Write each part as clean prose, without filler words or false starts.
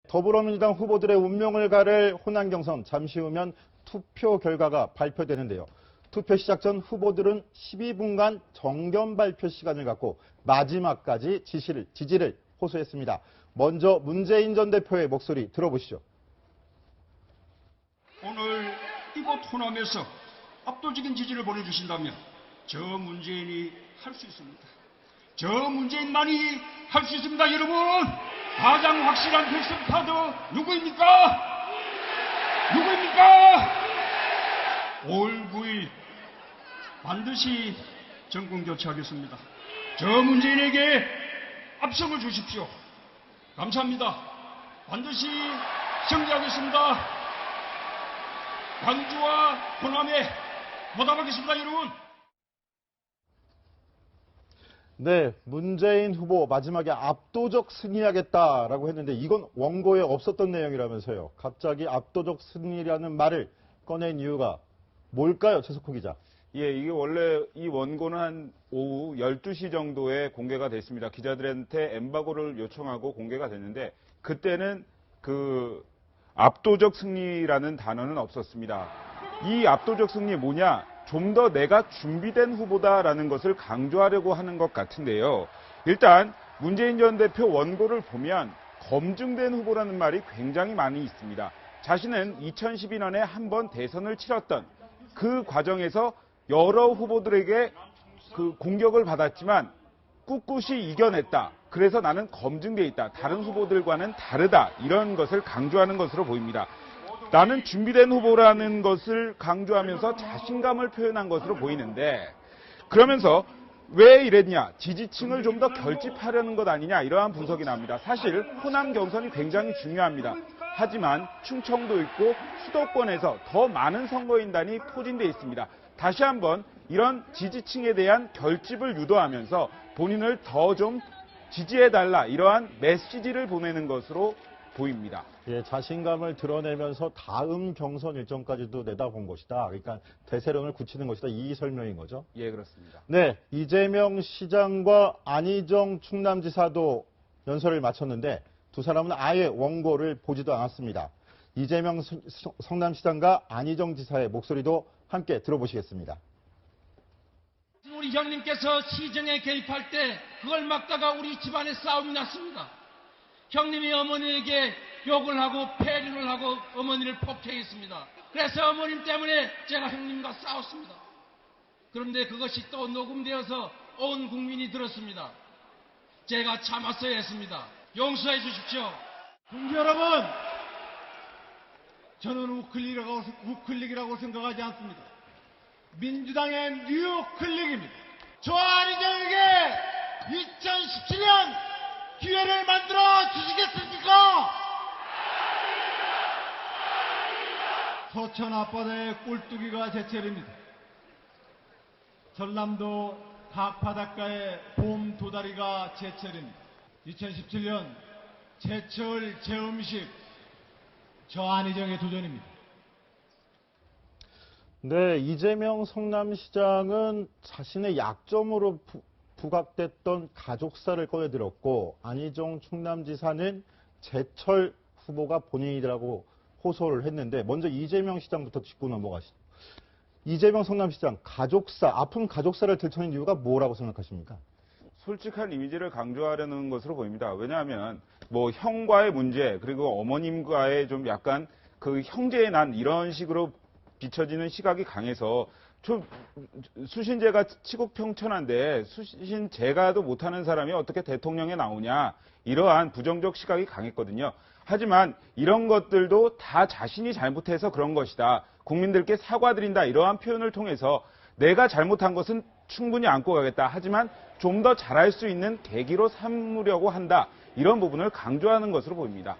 더불어민주당 후보들의 운명을 가를 호남 경선 잠시 후면 투표 결과가 발표되는데요. 투표 시작 전 후보들은 12분간 정견 발표 시간을 갖고 마지막까지 지지를 호소했습니다. 먼저 문재인 전 대표의 목소리 들어보시죠. 오늘 이곳 호남에서 압도적인 지지를 보내주신다면 저 문재인이 할 수 있습니다. 저 문재인만이 할 수 있습니다. 여러분, 가장 확실한 필승 카드 누구입니까? 5월 9일 반드시 정권 교체하겠습니다. 저 문재인에게 압승을 주십시오. 감사합니다. 반드시 승리하겠습니다. 광주와 호남에 보답하겠습니다, 여러분. 네, 문재인 후보 마지막에 압도적 승리하겠다라고 했는데 이건 원고에 없었던 내용이라면서요. 갑자기 압도적 승리라는 말을 꺼낸 이유가 뭘까요, 최석호 기자? 예, 이게 원래 이 원고는 한 오후 12시 정도에 공개가 됐습니다. 기자들한테 엠바고를 요청하고 공개가 됐는데 그때는 그 압도적 승리라는 단어는 없었습니다. 이 압도적 승리 뭐냐? 좀 더 내가 준비된 후보다라는 것을 강조하려고 하는 것 같은데요. 일단 문재인 전 대표 원고를 보면 검증된 후보라는 말이 굉장히 많이 있습니다. 자신은 2012년에 한 번 대선을 치렀던 그 과정에서 여러 후보들에게 그 공격을 받았지만 꿋꿋이 이겨냈다. 그래서 나는 검증돼 있다. 다른 후보들과는 다르다. 이런 것을 강조하는 것으로 보입니다. 나는 준비된 후보라는 것을 강조하면서 자신감을 표현한 것으로 보이는데 그러면서 왜 이랬냐? 지지층을 좀 더 결집하려는 것 아니냐? 이러한 분석이 나옵니다. 사실 호남 경선이 굉장히 중요합니다. 하지만 충청도 있고 수도권에서 더 많은 선거인단이 포진돼 있습니다. 다시 한번 이런 지지층에 대한 결집을 유도하면서 본인을 더 좀 지지해달라 이러한 메시지를 보내는 것으로 보입니다. 예, 자신감을 드러내면서 다음 경선 일정까지도 내다본 것이다. 그러니까 대세론을 굳히는 것이다. 이 설명인 거죠? 예, 그렇습니다. 네, 이재명 시장과 안희정 충남지사도 연설을 마쳤는데 두 사람은 아예 원고를 보지도 않았습니다. 이재명 성남시장과 안희정 지사의 목소리도 함께 들어보시겠습니다. 우리 형님께서 시정에 개입할 때 그걸 막다가 우리 집안에 싸움이 났습니다. 형님이 어머니에게 욕을 하고 폐륜을 하고 어머니를 폭행했습니다. 그래서 어머님 때문에 제가 형님과 싸웠습니다. 그런데 그것이 또 녹음되어서 온 국민이 들었습니다. 제가 참았어야 했습니다. 용서해 주십시오. 국민 여러분, 저는 우클릭이라고 생각하지 않습니다. 민주당의 뉴클릭입니다. 저 안희정에게 2017년 기회를 만들어 주시겠습니까? 서천 앞바다의 꼴뚜기가 제철입니다. 전남도 각 바닷가의 봄 도다리가 제철입니다. 2017년 제철 제음식 저 안희정의 도전입니다. 네, 이재명 성남시장은 자신의 약점으로 부각됐던 가족사를 꺼내들었고 안희정 충남지사는 제철 후보가 본인이라고 호소를 했는데 먼저 이재명 시장부터 짚고 넘어가시죠. 이재명 성남시장 가족사, 아픈 가족사를 들춰낸 이유가 뭐라고 생각하십니까? 솔직한 이미지를 강조하려는 것으로 보입니다. 왜냐하면 뭐 형과의 문제 그리고 어머님과의 좀 약간 그 형제의 난 이런 식으로 비춰지는 시각이 강해서 좀 수신제가 치국평천한데 수신제가도 못하는 사람이 어떻게 대통령에 나오냐 이러한 부정적 시각이 강했거든요. 하지만 이런 것들도 다 자신이 잘못해서 그런 것이다. 국민들께 사과드린다 이러한 표현을 통해서 내가 잘못한 것은 충분히 안고 가겠다. 하지만 좀 더 잘할 수 있는 계기로 삼으려고 한다. 이런 부분을 강조하는 것으로 보입니다.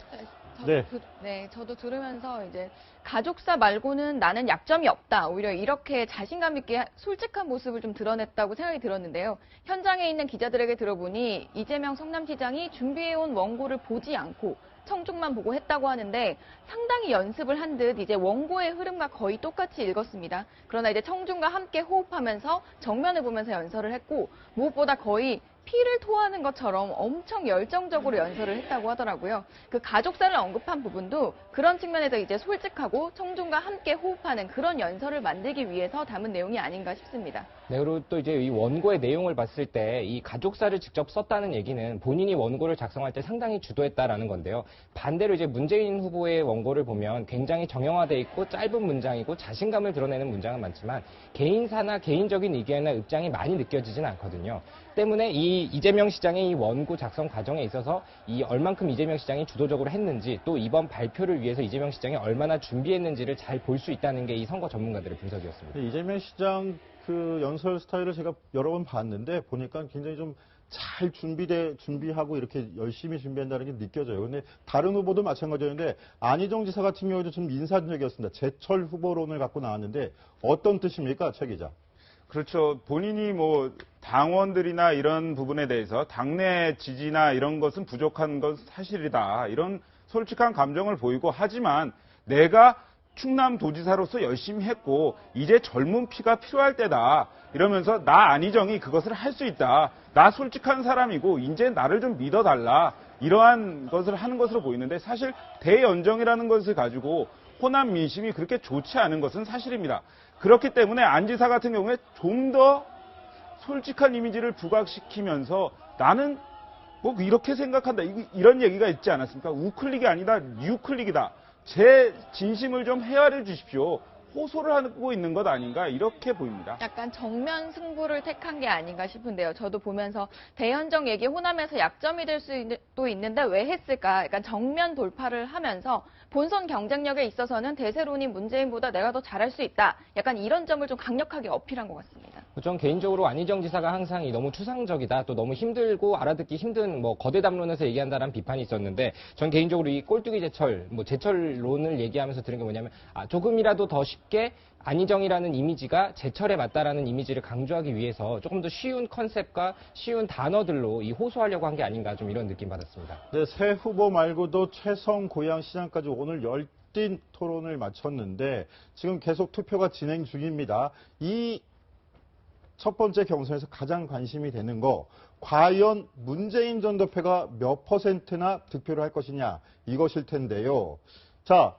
저도 들으면서 이제 가족사 말고는 나는 약점이 없다. 오히려 이렇게 자신감 있게 솔직한 모습을 좀 드러냈다고 생각이 들었는데요. 현장에 있는 기자들에게 들어보니 이재명 성남시장이 준비해온 원고를 보지 않고 청중만 보고 했다고 하는데 상당히 연습을 한 듯 이제 원고의 흐름과 거의 똑같이 읽었습니다. 그러나 이제 청중과 함께 호흡하면서 정면을 보면서 연설을 했고 무엇보다 거의 피를 토하는 것처럼 엄청 열정적으로 연설을 했다고 하더라고요. 그 가족사를 언급한 부분도 그런 측면에서 이제 솔직하고 청중과 함께 호흡하는 그런 연설을 만들기 위해서 담은 내용이 아닌가 싶습니다. 네, 그리고 또 이제 이 원고의 내용을 봤을 때 이 가족사를 직접 썼다는 얘기는 본인이 원고를 작성할 때 상당히 주도했다라는 건데요. 반대로 이제 문재인 후보의 원고를 보면 굉장히 정형화돼 있고 짧은 문장이고 자신감을 드러내는 문장은 많지만 개인사나 개인적인 의견이나 입장이 많이 느껴지진 않거든요. 때문에 이 이재명 시장의 이 원고 작성 과정에 있어서 이 얼만큼 이재명 시장이 주도적으로 했는지 또 이번 발표를 위해서 이재명 시장이 얼마나 준비했는지를 잘 볼 수 있다는 게 이 선거 전문가들의 분석이었습니다. 이재명 시장 그 연설 스타일을 제가 여러 번 봤는데 보니까 굉장히 좀 잘 준비하고 이렇게 열심히 준비한다는 게 느껴져요. 근데 다른 후보도 마찬가지였는데 안희정 지사 같은 경우도 좀 인상적이었습니다. 제철 후보론을 갖고 나왔는데 어떤 뜻입니까, 최 기자? 그렇죠. 본인이 뭐 당원들이나 이런 부분에 대해서 당내 지지나 이런 것은 부족한 건 사실이다. 이런 솔직한 감정을 보이고 하지만 내가 충남도지사로서 열심히 했고 이제 젊은 피가 필요할 때다. 이러면서 나 안희정이 그것을 할 수 있다. 나 솔직한 사람이고 이제 나를 좀 믿어달라. 이러한 것을 하는 것으로 보이는데 사실 대연정이라는 것을 가지고 호남 민심이 그렇게 좋지 않은 것은 사실입니다. 그렇기 때문에 안 지사 같은 경우에 좀 더 솔직한 이미지를 부각시키면서 나는 뭐 이렇게 생각한다. 이런 얘기가 있지 않았습니까? 우클릭이 아니다. 뉴클릭이다. 제 진심을 좀 헤아려 주십시오. 호소를 하고 있는 것 아닌가 이렇게 보입니다. 약간 정면 승부를 택한 게 아닌가 싶은데요. 저도 보면서 대연정 얘기 호남에서 약점이 될 수도 있는데 왜 했을까? 약간 정면 돌파를 하면서 본선 경쟁력에 있어서는 대세론이 문재인보다 내가 더 잘할 수 있다. 약간 이런 점을 좀 강력하게 어필한 것 같습니다. 전 개인적으로 안희정 지사가 항상 너무 추상적이다, 또 너무 힘들고 알아듣기 힘든 뭐 거대 담론에서 얘기한다는 비판이 있었는데, 전 개인적으로 이 꼴뚜기 제철, 뭐 제철론을 얘기하면서 들은 게 뭐냐면, 조금이라도 더 쉽게 안희정이라는 이미지가 제철에 맞다라는 이미지를 강조하기 위해서 조금 더 쉬운 컨셉과 쉬운 단어들로 이 호소하려고 한 게 아닌가, 좀 이런 느낌 받았습니다. 네, 새 후보 말고도 최성 고양시장까지 오늘 열띤 토론을 마쳤는데 지금 계속 투표가 진행 중입니다. 이 첫 번째 경선에서 가장 관심이 되는 거, 과연 문재인 전 대표가 몇 %나 득표를 할 것이냐, 이것일 텐데요. 자,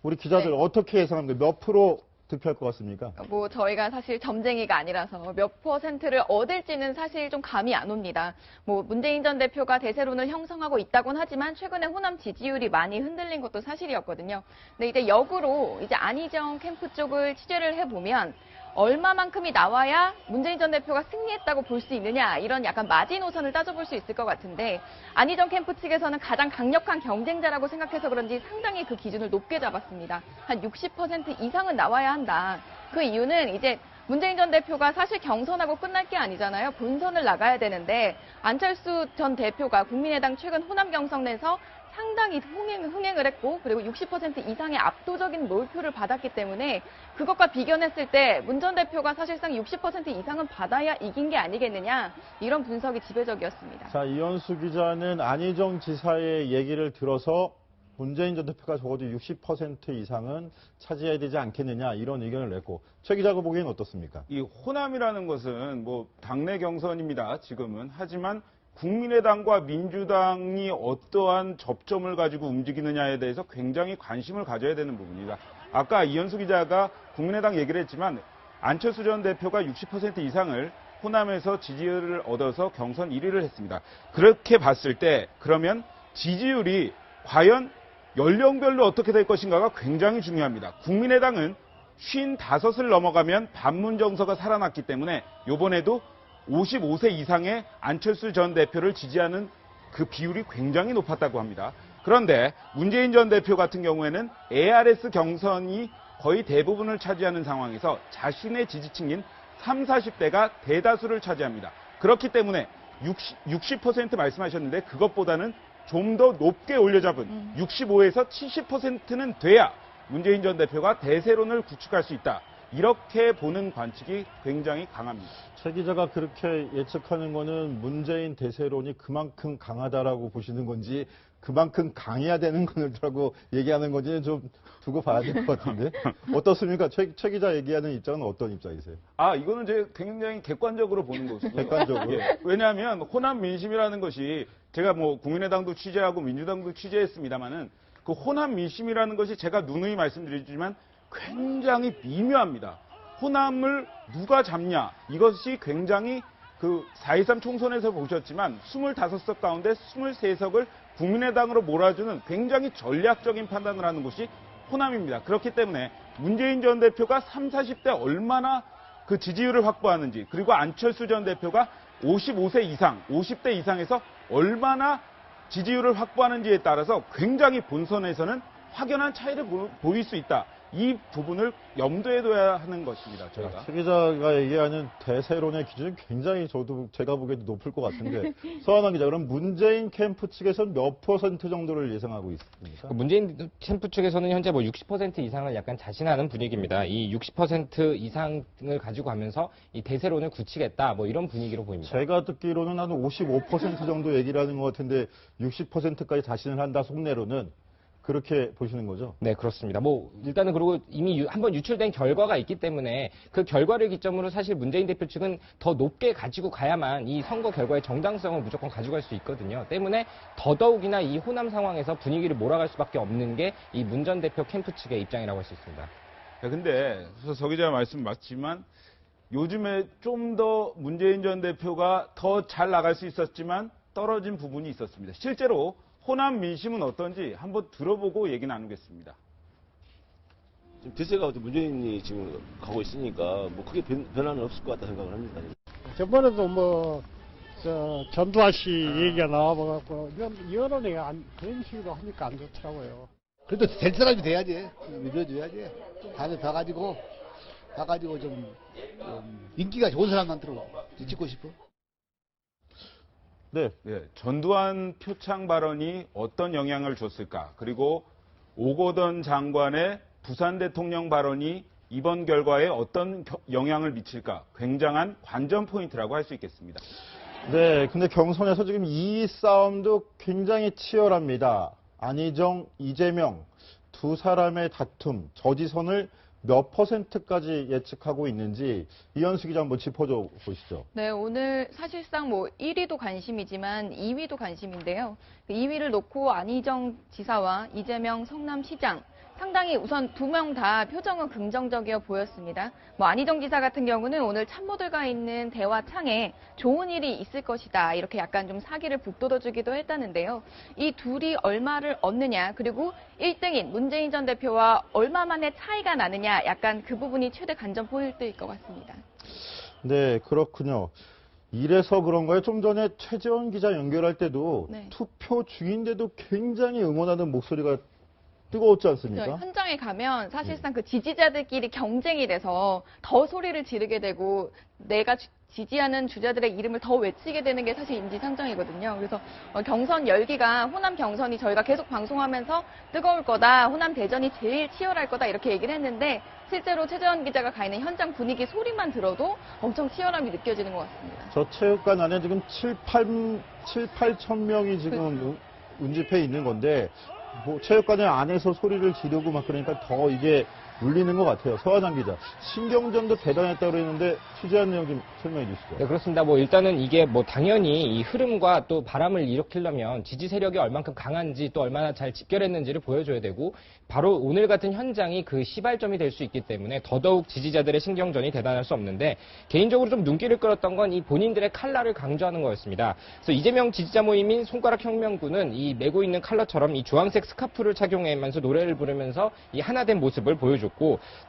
우리 기자들 네. 어떻게 예상합니까? 몇 프로 득표할 것 같습니까? 뭐 저희가 사실 점쟁이가 아니라서 몇 %를 얻을지는 사실 좀 감이 안 옵니다. 뭐 문재인 전 대표가 대세론을 형성하고 있다곤 하지만 최근에 호남 지지율이 많이 흔들린 것도 사실이었거든요. 근데 이제 역으로 이제 안희정 캠프 쪽을 취재를 해보면 얼마만큼이 나와야 문재인 전 대표가 승리했다고 볼 수 있느냐, 이런 약간 마지노선을 따져볼 수 있을 것 같은데, 안희정 캠프 측에서는 가장 강력한 경쟁자라고 생각해서 그런지 상당히 그 기준을 높게 잡았습니다. 한 60% 이상은 나와야 한다. 그 이유는 이제 문재인 전 대표가 사실 경선하고 끝날 게 아니잖아요. 본선을 나가야 되는데 안철수 전 대표가 국민의당 최근 호남 경선에서 상당히 흥행을 했고, 그리고 60% 이상의 압도적인 몰표를 받았기 때문에 그것과 비견했을 때 문 전 대표가 사실상 60% 이상은 받아야 이긴 게 아니겠느냐, 이런 분석이 지배적이었습니다. 자, 이현수 기자는 안희정 지사의 얘기를 들어서 문재인 전 대표가 적어도 60% 이상은 차지해야 되지 않겠느냐, 이런 의견을 냈고, 최 기자가 보기엔 어떻습니까? 이 호남이라는 것은 뭐 당내 경선입니다. 지금은. 하지만 국민의당과 민주당이 어떠한 접점을 가지고 움직이느냐에 대해서 굉장히 관심을 가져야 되는 부분입니다. 아까 이현수 기자가 국민의당 얘기를 했지만 안철수 전 대표가 60% 이상을 호남에서 지지율을 얻어서 경선 1위를 했습니다. 그렇게 봤을 때 그러면 지지율이 과연 연령별로 어떻게 될 것인가가 굉장히 중요합니다. 국민의당은 55을 넘어가면 반문 정서가 살아났기 때문에 이번에도 55세 이상의 안철수 전 대표를 지지하는 그 비율이 굉장히 높았다고 합니다. 그런데 문재인 전 대표 같은 경우에는 ARS 경선이 거의 대부분을 차지하는 상황에서 자신의 지지층인 30, 40대가 대다수를 차지합니다. 그렇기 때문에 60% 말씀하셨는데 그것보다는 좀 더 높게 올려잡은 65에서 70%는 돼야 문재인 전 대표가 대세론을 구축할 수 있다. 이렇게 보는 관측이 굉장히 강합니다. 최 기자가 그렇게 예측하는 거는 문재인 대세론이 그만큼 강하다라고 보시는 건지, 그만큼 강해야 되는 거라고 얘기하는 건지 좀 두고 봐야 될 것 같은데. 어떻습니까? 최 기자 얘기하는 입장은 어떤 입장이세요? 이거는 제가 굉장히 객관적으로 보는 것이고요. 객관적으로? 예, 왜냐하면 호남 민심이라는 것이 제가 뭐 국민의당도 취재하고 민주당도 취재했습니다만은 그 호남 민심이라는 것이 제가 누누이 말씀드리지만 굉장히 미묘합니다. 호남을 누가 잡냐 이것이 굉장히 그 4.23 총선에서 보셨지만 25석 가운데 23석을 국민의당으로 몰아주는 굉장히 전략적인 판단을 하는 곳이 호남입니다. 그렇기 때문에 문재인 전 대표가 30, 40대 얼마나 그 지지율을 확보하는지 그리고 안철수 전 대표가 55세 이상, 50대 이상에서 얼마나 지지율을 확보하는지에 따라서 굉장히 본선에서는 확연한 차이를 보일 수 있다. 이 부분을 염두에 둬야 하는 것입니다. 저희가. 최 기자가 얘기하는 대세론의 기준은 굉장히 제가 보기에도 높을 것 같은데 서한원 기자, 그럼 문재인 캠프 측에서는 몇 % 정도를 예상하고 있습니까? 문재인 캠프 측에서는 현재 뭐 60% 이상을 약간 자신하는 분위기입니다. 이 60% 이상을 가지고 가면서 이 대세론을 굳히겠다 뭐 이런 분위기로 보입니다. 제가 듣기로는 한 55% 정도 얘기를 하는 것 같은데 60%까지 자신을 한다 속내로는 그렇게 보시는 거죠? 네, 그렇습니다. 뭐 일단은 그리고 이미 한번 유출된 결과가 있기 때문에 그 결과를 기점으로 사실 문재인 대표 측은 더 높게 가지고 가야만 이 선거 결과의 정당성을 무조건 가져갈 수 있거든요. 때문에 더더욱이나 이 호남 상황에서 분위기를 몰아갈 수밖에 없는 게 이 문 전 대표 캠프 측의 입장이라고 할 수 있습니다. 근데 서 기자 말씀 맞지만 요즘에 좀 더 문재인 전 대표가 더 잘 나갈 수 있었지만 떨어진 부분이 있었습니다. 실제로 호남 민심은 어떤지 한번 들어보고 얘기 나누겠습니다. 지금 대세가 문재인이 지금 가고 있으니까 뭐 크게 변화는 없을 것 같다 생각을 합니다. 저번에도 전두환 씨 얘기가 나와봐갖고 여론이 그런 식으로 하니까 안 좋더라고요. 그래도 될 사람이 돼야지. 밀어줘야지. 다음에 봐가지고 좀 인기가 좋은 사람만 찍고 싶어. 네. 예, 전두환 표창 발언이 어떤 영향을 줬을까? 그리고 오거돈 장관의 부산 대통령 발언이 이번 결과에 어떤 영향을 미칠까? 굉장한 관전 포인트라고 할 수 있겠습니다. 네, 근데 경선에서 지금 이 싸움도 굉장히 치열합니다. 안희정, 이재명 두 사람의 다툼, 저지선을 몇 %까지 예측하고 있는지 이현수 기자 한번 짚어줘 보시죠. 네, 오늘 사실상 뭐 1위도 관심이지만 2위도 관심인데요. 2위를 놓고 안희정 지사와 이재명 성남시장 상당히 우선 두 명 다 표정은 긍정적이어 보였습니다. 뭐 안희정 지사 같은 경우는 오늘 참모들과 있는 대화 창에 좋은 일이 있을 것이다 이렇게 약간 좀 사기를 북돋워주기도 했다는데요. 이 둘이 얼마를 얻느냐 그리고 1등인 문재인 전 대표와 얼마만의 차이가 나느냐 약간 그 부분이 최대 관전 포인트일 것 같습니다. 네, 그렇군요. 이래서 그런가요? 좀 전에 최재원 기자 연결할 때도 네. 투표 중인데도 굉장히 응원하는 목소리가 뜨거웠지 않습니까? 현장에 가면 사실상 그 지지자들끼리 경쟁이 돼서 더 소리를 지르게 되고 내가 지지하는 주자들의 이름을 더 외치게 되는 게 사실 인지상정이거든요. 그래서 경선 열기가 호남 경선이 저희가 계속 방송하면서 뜨거울 거다, 호남 대전이 제일 치열할 거다 이렇게 얘기를 했는데 실제로 최재원 기자가 가 있는 현장 분위기 소리만 들어도 엄청 치열함이 느껴지는 것 같습니다. 저 체육관 안에 지금 8천 명이 지금 운집해 있는 건데 뭐 체육관의 안에서 소리를 지르고 막 그러니까 더 이게 울리는 것 같아요. 서하장 기자. 신경전도 대단했다고 그랬는데 취재한 내용 좀 설명해 주시죠. 네, 그렇습니다. 뭐 일단은 이게 뭐 당연히 이 흐름과 또 바람을 일으키려면 지지 세력이 얼만큼 강한지 또 얼마나 잘 집결했는지를 보여줘야 되고 바로 오늘 같은 현장이 그 시발점이 될 수 있기 때문에 더더욱 지지자들의 신경전이 대단할 수 없는데 개인적으로 좀 눈길을 끌었던 건 이 본인들의 컬러를 강조하는 거였습니다. 그래서 이재명 지지자 모임인 손가락 혁명군은 이 메고 있는 컬러처럼 이 주황색 스카프를 착용하면서 노래를 부르면서 이 하나된 모습을 보여줬고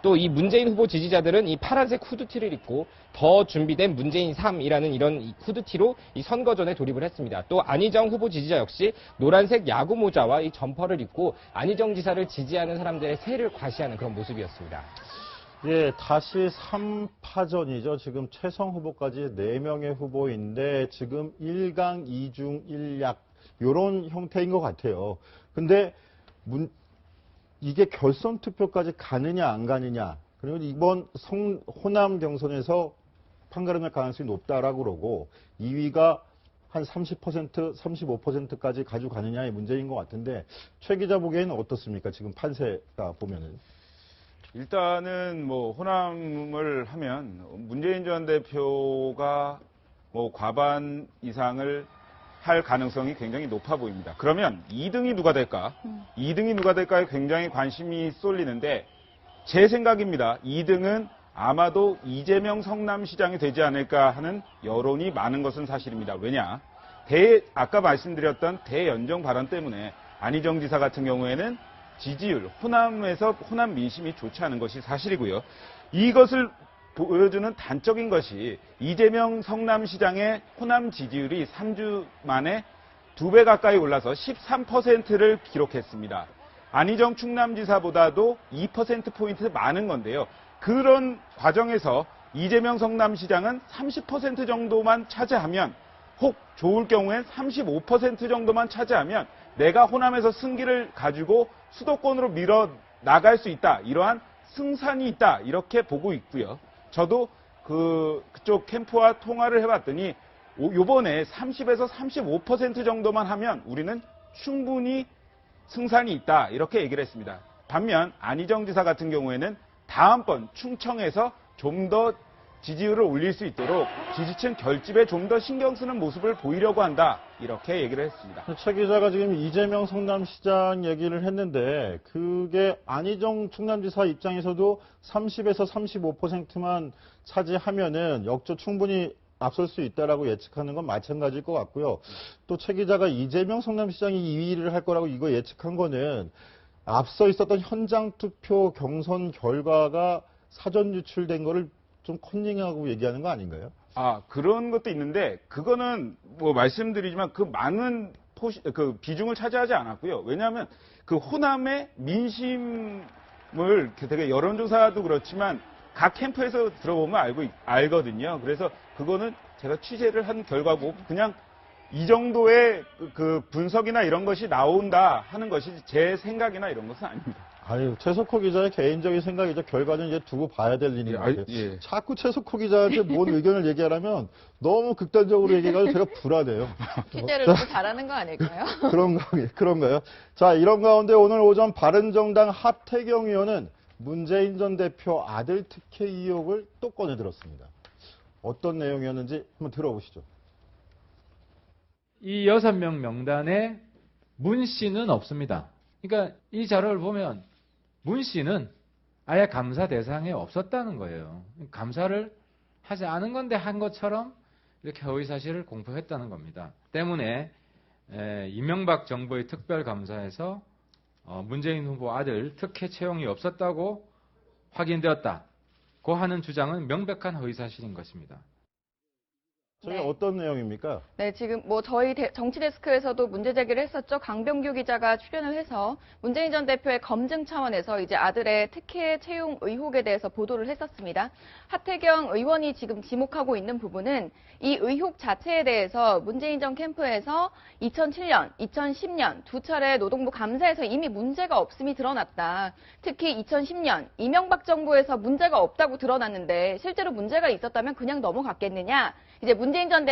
또 이 문재인 후보 지지자들은 이 파란색 후드티를 입고 더 준비된 문재인 3이라는 이런 이 후드티로 이 선거전에 돌입을 했습니다. 또 안희정 후보 지지자 역시 노란색 야구 모자와 이 점퍼를 입고 안희정 지사를 지지하는 사람들의 세를 과시하는 그런 모습이었습니다. 예, 다시 3파전이죠. 지금 최성 후보까지 4명의 후보인데 지금 1강 2중 1약 이런 형태인 것 같아요. 근데 이게 결선 투표까지 가느냐 안 가느냐 그리고 이번 호남 경선에서 판가름날 가능성이 높다라고 그러고 2위가 한 30%, 35%까지 가져가느냐의 문제인 것 같은데 최 기자 보기에는 어떻습니까? 지금 판세가 보면은. 일단은 뭐 호남을 하면 문재인 전 대표가 뭐 과반 이상을 할 가능성이 굉장히 높아 보입니다. 그러면 2등이 누가 될까? 2등이 누가 될까에 굉장히 관심이 쏠리는데 제 생각입니다. 2등은 아마도 이재명 성남시장이 되지 않을까 하는 여론이 많은 것은 사실입니다. 왜냐? 아까 말씀드렸던 대연정 발언 때문에 안희정 지사 같은 경우에는 지지율, 호남에서 호남 민심이 좋지 않은 것이 사실이고요. 이것을 보여주는 단적인 것이 이재명 성남시장의 호남 지지율이 3주 만에 2배 가까이 올라서 13%를 기록했습니다. 안희정 충남지사보다도 2%포인트 많은 건데요. 그런 과정에서 이재명 성남시장은 30% 정도만 차지하면 혹 좋을 경우엔 35% 정도만 차지하면 내가 호남에서 승기를 가지고 수도권으로 밀어 나갈 수 있다. 이러한 승산이 있다. 이렇게 보고 있고요. 저도 그쪽 캠프와 통화를 해봤더니 요번에 30에서 35% 정도만 하면 우리는 충분히 승산이 있다. 이렇게 얘기를 했습니다. 반면 안희정 지사 같은 경우에는 다음번 충청에서 좀 더 지지율을 올릴 수 있도록 지지층 결집에 좀 더 신경 쓰는 모습을 보이려고 한다. 이렇게 얘기를 했습니다. 최 기자가 지금 이재명 성남시장 얘기를 했는데 그게 안희정 충남지사 입장에서도 30에서 35%만 차지하면은 역조 충분히 앞설 수 있다라고 예측하는 건 마찬가지일 것 같고요. 또 최 기자가 이재명 성남시장이 2위를 할 거라고 이거 예측한 거는 앞서 있었던 현장 투표 경선 결과가 사전 유출된 거를 좀 컨닝하고 얘기하는 거 아닌가요? 그런 것도 있는데 그거는 뭐 말씀드리지만 그 많은 비중을 차지하지 않았고요. 왜냐하면 그 호남의 민심을 되게 여론조사도 그렇지만 각 캠프에서 들어보면 알거든요. 그래서 그거는 제가 취재를 한 결과고 그냥 이 정도의 그 분석이나 이런 것이 나온다 하는 것이 제 생각이나 이런 것은 아닙니다. 아유, 최석호 기자의 개인적인 생각이죠. 결과는 이제 두고 봐야 될 일인 것 같아요. 예. 자꾸 최석호 기자한테 뭔 의견을 얘기하려면 너무 극단적으로 얘기해가지고 제가 불안해요. 취재를 너무 잘하는 거 아닐까요? 그런가요? 자, 이런 가운데 오늘 오전 바른정당 하태경 의원은 문재인 전 대표 아들 특혜 의혹을 또 꺼내들었습니다. 어떤 내용이었는지 한번 들어보시죠. 이 6명 명단에 문 씨는 없습니다. 그러니까 이 자료를 보면 문 씨는 아예 감사 대상에 없었다는 거예요. 감사를 하지 않은 건데 한 것처럼 이렇게 허위 사실을 공표했다는 겁니다. 때문에 이명박 정부의 특별감사에서 문재인 후보 아들 특혜 채용이 없었다고 확인되었다고 하는 주장은 명백한 허위 사실인 것입니다. 저게 어떤 내용입니까? 네, 지금 뭐 저희 정치데스크에서도 문제 제기를 했었죠. 강병규 기자가 출연을 해서 문재인 전 대표의 검증 차원에서 이제 아들의 특혜 채용 의혹에 대해서 보도를 했었습니다. 하태경 의원이 지금 지목하고 있는 부분은 이 의혹 자체에 대해서 문재인 전 캠프에서 2007년, 2010년 두 차례 노동부 감사에서 이미 문제가 없음이 드러났다. 특히 2010년 이명박 정부에서 문제가 없다고 드러났는데 실제로 문제가 있었다면 그냥 넘어갔겠느냐. 이제 문재인 전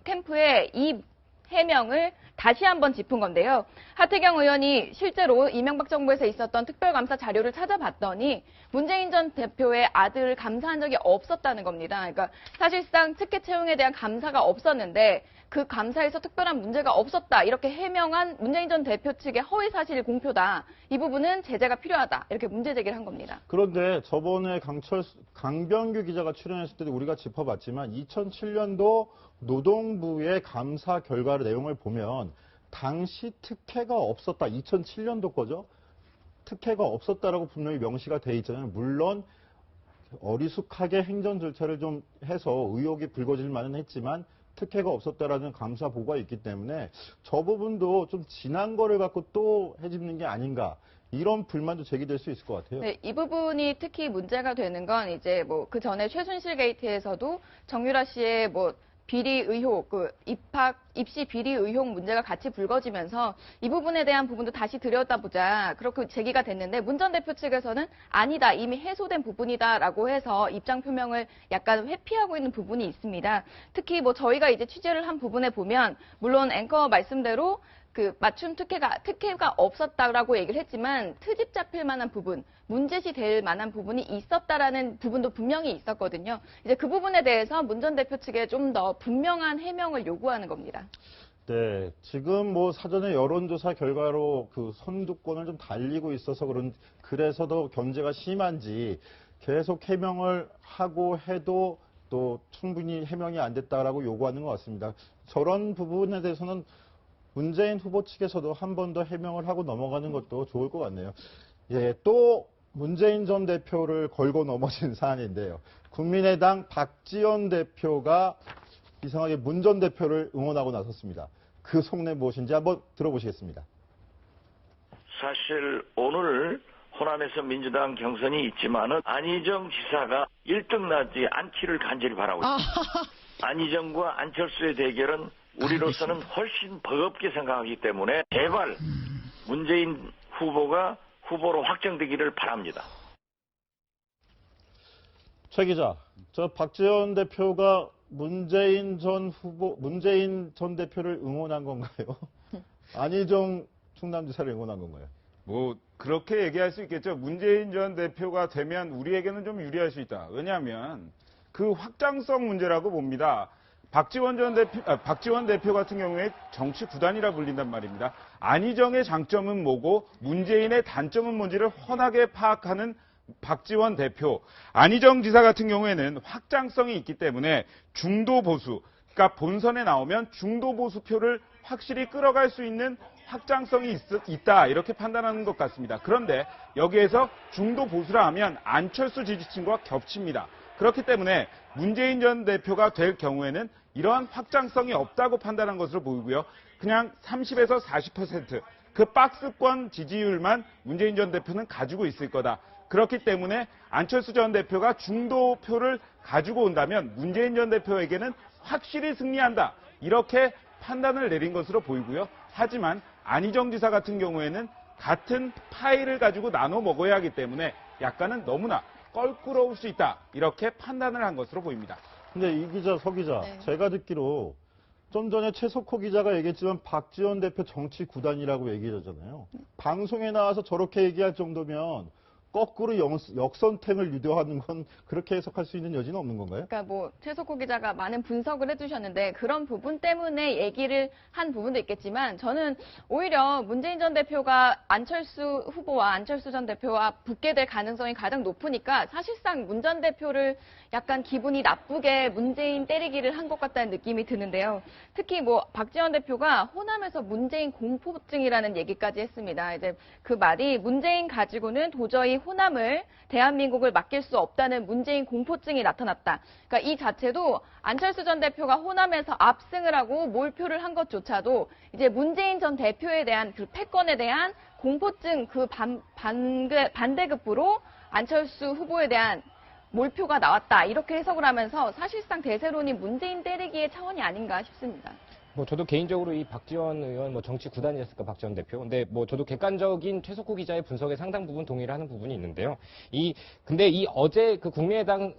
캠프의 이 해명을 다시 한번 짚은 건데요. 하태경 의원이 실제로 이명박 정부에서 있었던 특별감사 자료를 찾아봤더니 문재인 전 대표의 아들을 감사한 적이 없었다는 겁니다. 그러니까 사실상 특혜 채용에 대한 감사가 없었는데 그 감사에서 특별한 문제가 없었다. 이렇게 해명한 문재인 전 대표 측의 허위 사실 공표다. 이 부분은 제재가 필요하다. 이렇게 문제 제기를 한 겁니다. 그런데 저번에 강병규 기자가 출연했을 때도 우리가 짚어봤지만 2007년도 노동부의 감사 결과 내용을 보면 당시 특혜가 없었다. 2007년도 거죠. 특혜가 없었다라고 분명히 명시가 돼 있잖아요. 물론 어리숙하게 행정 절차를 좀 해서 의혹이 불거질 만은 했지만 특혜가 없었다라는 감사 보고가 있기 때문에 저 부분도 좀 지난 거를 갖고 또 해집는 게 아닌가. 이런 불만도 제기될 수 있을 것 같아요. 네, 이 부분이 특히 문제가 되는 건 이제 뭐 그 전에 최순실 게이트에서도 정유라 씨의 뭐 비리 의혹, 입시 비리 의혹 문제가 같이 불거지면서 이 부분에 대한 부분도 다시 들여다보자 그렇게 제기가 됐는데 문 전 대표 측에서는 아니다, 이미 해소된 부분이다라고 해서 입장 표명을 약간 회피하고 있는 부분이 있습니다. 특히 뭐 저희가 이제 취재를 한 부분에 보면 물론 앵커 말씀대로 그 맞춤 특혜가 없었다라고 얘기를 했지만 트집 잡힐 만한 부분, 문제시 될 만한 부분이 있었다라는 부분도 분명히 있었거든요. 이제 그 부분에 대해서 문 전 대표 측에 좀 더 분명한 해명을 요구하는 겁니다. 네, 지금 뭐 사전에 여론조사 결과로 그 선두권을 좀 달리고 있어서 그래서 더 견제가 심한지 계속 해명을 하고 해도 또 충분히 해명이 안 됐다라고 요구하는 것 같습니다. 저런 부분에 대해서는 문재인 후보 측에서도 한 번 더 해명을 하고 넘어가는 것도 좋을 것 같네요. 예, 또 문재인 전 대표를 걸고 넘어진 사안인데요. 국민의당 박지원 대표가 이상하게 문 전 대표를 응원하고 나섰습니다. 그 속내 무엇인지 한번 들어보시겠습니다. 사실 오늘 호남에서 민주당 경선이 있지만은 안희정 지사가 1등 나지 않기를 간절히 바라고 있습니다. 안희정과 안철수의 대결은 우리로서는 훨씬 버겁게 생각하기 때문에 제발 문재인 후보가 후보로 확정되기를 바랍니다. 최 기자, 저 박지원 대표가 문재인 전 대표를 응원한 건가요? 안희정 충남지사를 응원한 건가요? 뭐 그렇게 얘기할 수 있겠죠. 문재인 전 대표가 되면 우리에게는 좀 유리할 수 있다. 왜냐하면 그 확장성 문제라고 봅니다. 박지원 대표 같은 경우에 정치 구단이라 불린단 말입니다. 안희정의 장점은 뭐고 문재인의 단점은 뭔지를 훤하게 파악하는 박지원 대표. 안희정 지사 같은 경우에는 확장성이 있기 때문에 중도 보수, 그러니까 본선에 나오면 중도 보수 표를 확실히 끌어갈 수 있는 확장성이 있다 이렇게 판단하는 것 같습니다. 그런데 여기에서 중도 보수라 하면 안철수 지지층과 겹칩니다. 그렇기 때문에 문재인 전 대표가 될 경우에는 이러한 확장성이 없다고 판단한 것으로 보이고요. 그냥 30에서 40% 그 박스권 지지율만 문재인 전 대표는 가지고 있을 거다. 그렇기 때문에 안철수 전 대표가 중도표를 가지고 온다면 문재인 전 대표에게는 확실히 승리한다. 이렇게 판단을 내린 것으로 보이고요. 하지만 안희정 지사 같은 경우에는 같은 파일을 가지고 나눠 먹어야 하기 때문에 약간은 너무나 껄끄러울 수 있다. 이렇게 판단을 한 것으로 보입니다. 근데 이 기자, 서 기자, 네. 제가 듣기로 좀 전에 최석호 기자가 얘기했지만 박지원 대표 정치 구단이라고 얘기하잖아요. 방송에 나와서 저렇게 얘기할 정도면 거꾸로 역선택을 유도하는 건 그렇게 해석할 수 있는 여지는 없는 건가요? 그러니까 뭐 최석호 기자가 많은 분석을 해주셨는데 그런 부분 때문에 얘기를 한 부분도 있겠지만 저는 오히려 문재인 전 대표가 안철수 후보와 안철수 전 대표와 붙게 될 가능성이 가장 높으니까 사실상 문 전 대표를 약간 기분이 나쁘게 문재인 때리기를 한 것 같다는 느낌이 드는데요. 특히 뭐 박지원 대표가 호남에서 문재인 공포증이라는 얘기까지 했습니다. 이제 그 말이 문재인 가지고는 도저히 호남을 대한민국을 맡길 수 없다는 문재인 공포증이 나타났다. 그러니까 이 자체도 안철수 전 대표가 호남에서 압승을 하고 몰표를 한 것조차도 이제 문재인 전 대표에 대한 그 패권에 대한 공포증 그 반대급부로 안철수 후보에 대한 몰표가 나왔다. 이렇게 해석을 하면서 사실상 대세론이 문재인 때리기의 차원이 아닌가 싶습니다. 뭐 저도 개인적으로 이 박지원 의원 뭐 정치 구단이었을까 박지원 대표. 근데 뭐 저도 객관적인 최석호 기자의 분석에 상당 부분 동의를 하는 부분이 있는데요. 근데 이 어제 그 국민의당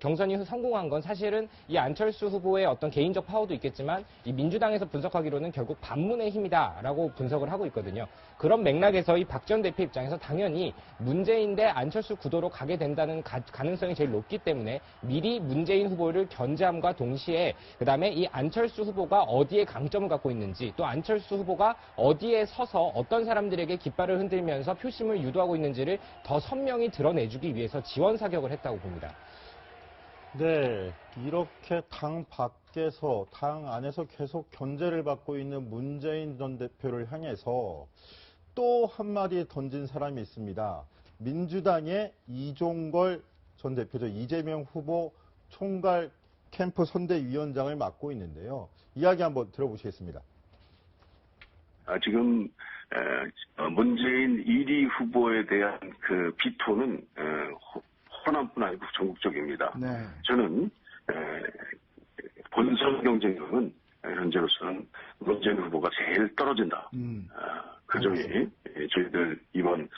경선이 성공한 건 사실은 이 안철수 후보의 어떤 개인적 파워도 있겠지만 이 민주당에서 분석하기로는 결국 반문의 힘이다라고 분석을 하고 있거든요. 그런 맥락에서 이 박지원 대표 입장에서 당연히 문재인 대 안철수 구도로 가게 된다는 가능성이 제일 높기 때문에 미리 문재인 후보를 견제함과 동시에 그다음에 이 안철수 후보가 어디에 강점을 갖고 있는지 또 안철수 후보가 어디에 서서 어떤 사람들에게 깃발을 흔들면서 표심을 유도하고 있는지를 더 선명히 드러내주기 위해서 지원 사격을 했다고 봅니다. 네, 이렇게 당 밖에서, 당 안에서 계속 견제를 받고 있는 문재인 전 대표를 향해서 또 한마디 던진 사람이 있습니다. 민주당의 이종걸 전 대표죠. 이재명 후보 총괄 캠프 선대위원장을 맡고 있는데요. 이야기 한번 들어보시겠습니다. 지금 문재인 1위 후보에 대한 그 비토는 호남뿐 아니고 전국적입니다. 네. 저는 본선 경쟁력은 현재로서는 문재인 후보가 제일 떨어진다. 그 점이 저희들 이번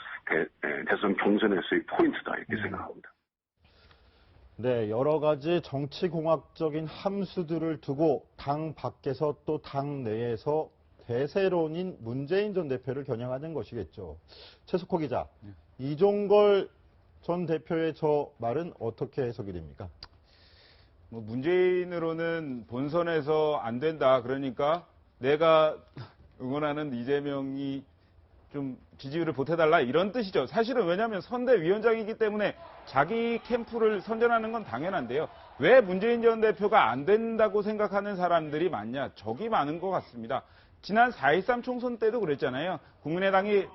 대선 경선에서의 포인트다 이렇게 생각합니다. 네, 여러 가지 정치공학적인 함수들을 두고 당 밖에서 또 당 내에서 대세론인 문재인 전 대표를 겨냥하는 것이겠죠. 최석호 기자, 이종걸 전 대표의 저 말은 어떻게 해석이 됩니까? 뭐 문재인으로는 본선에서 안 된다. 그러니까 내가 응원하는 이재명이 좀 지지율을 보태달라 이런 뜻이죠. 사실은 왜냐하면 선대위원장이기 때문에 자기 캠프를 선전하는 건 당연한데요. 왜 문재인 전 대표가 안 된다고 생각하는 사람들이 많냐? 적이 많은 것 같습니다. 지난 4.13 총선 때도 그랬잖아요. 국민의당이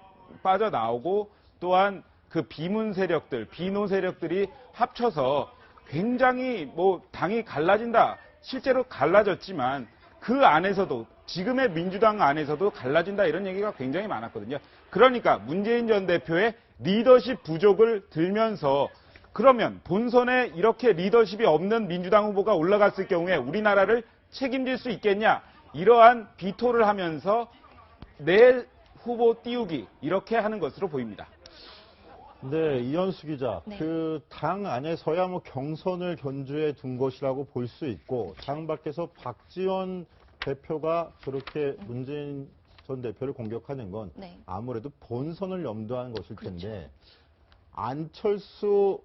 빠져나오고 또한 그 비문 세력들, 비노 세력들이 합쳐서 굉장히 뭐 당이 갈라진다. 실제로 갈라졌지만 그 안에서도 지금의 민주당 안에서도 갈라진다 이런 얘기가 굉장히 많았거든요. 그러니까 문재인 전 대표의 리더십 부족을 들면서 그러면 본선에 이렇게 리더십이 없는 민주당 후보가 올라갔을 경우에 우리나라를 책임질 수 있겠냐? 이러한 비토를 하면서 내 후보 띄우기 이렇게 하는 것으로 보입니다. 네, 이현수 기자. 네. 그 당 안에서야 뭐 경선을 견주해 둔 것이라고 볼 수 있고 당 밖에서 박지원 대표가 그렇게 문재인 전 대표를 공격하는 건 네. 아무래도 본선을 염두한 것일 텐데 그렇죠. 안철수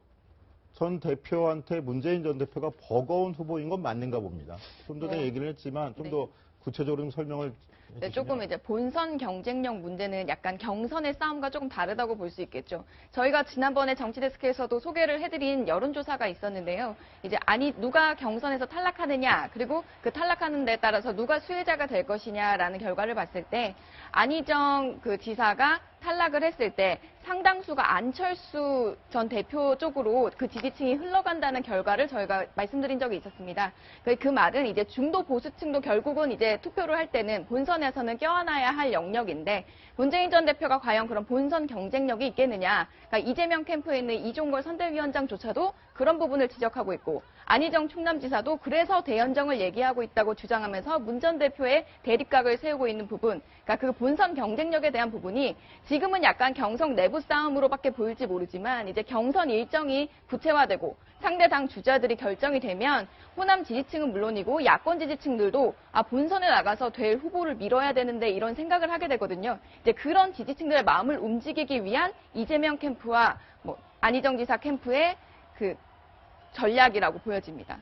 전 대표한테 문재인 전 대표가 버거운 후보인 건 맞는가 봅니다. 좀 전에 네. 얘기를 했지만 좀 네. 더 구체적으로 좀 설명을 네, 조금 이제 본선 경쟁력 문제는 약간 경선의 싸움과 조금 다르다고 볼 수 있겠죠. 저희가 지난번에 정치데스크에서도 소개를 해드린 여론조사가 있었는데요. 이제 누가 경선에서 탈락하느냐, 그리고 그 탈락하는 데 따라서 누가 수혜자가 될 것이냐라는 결과를 봤을 때 안희정 그 지사가 탈락을 했을 때 상당수가 안철수 전 대표 쪽으로 그 지지층이 흘러간다는 결과를 저희가 말씀드린 적이 있었습니다. 그 말은 이제 중도 보수층도 결국은 이제 투표를 할 때는 본선에서는 껴안아야 할 영역인데 문재인 전 대표가 과연 그런 본선 경쟁력이 있겠느냐. 그러니까 이재명 캠프에 있는 이종걸 선대위원장조차도 그런 부분을 지적하고 있고 안희정 충남지사도 그래서 대연정을 얘기하고 있다고 주장하면서 문 전 대표의 대립각을 세우고 있는 부분, 그러니까 그 본선 경쟁력에 대한 부분이 지금은 약간 경선 내부 싸움으로밖에 보일지 모르지만 이제 경선 일정이 구체화되고 상대 당 주자들이 결정이 되면 호남 지지층은 물론이고 야권 지지층들도 본선에 나가서 될 후보를 밀어야 되는데 이런 생각을 하게 되거든요. 이제 그런 지지층들의 마음을 움직이기 위한 이재명 캠프와 뭐 안희정 지사 캠프의 그 전략이라고 보여집니다.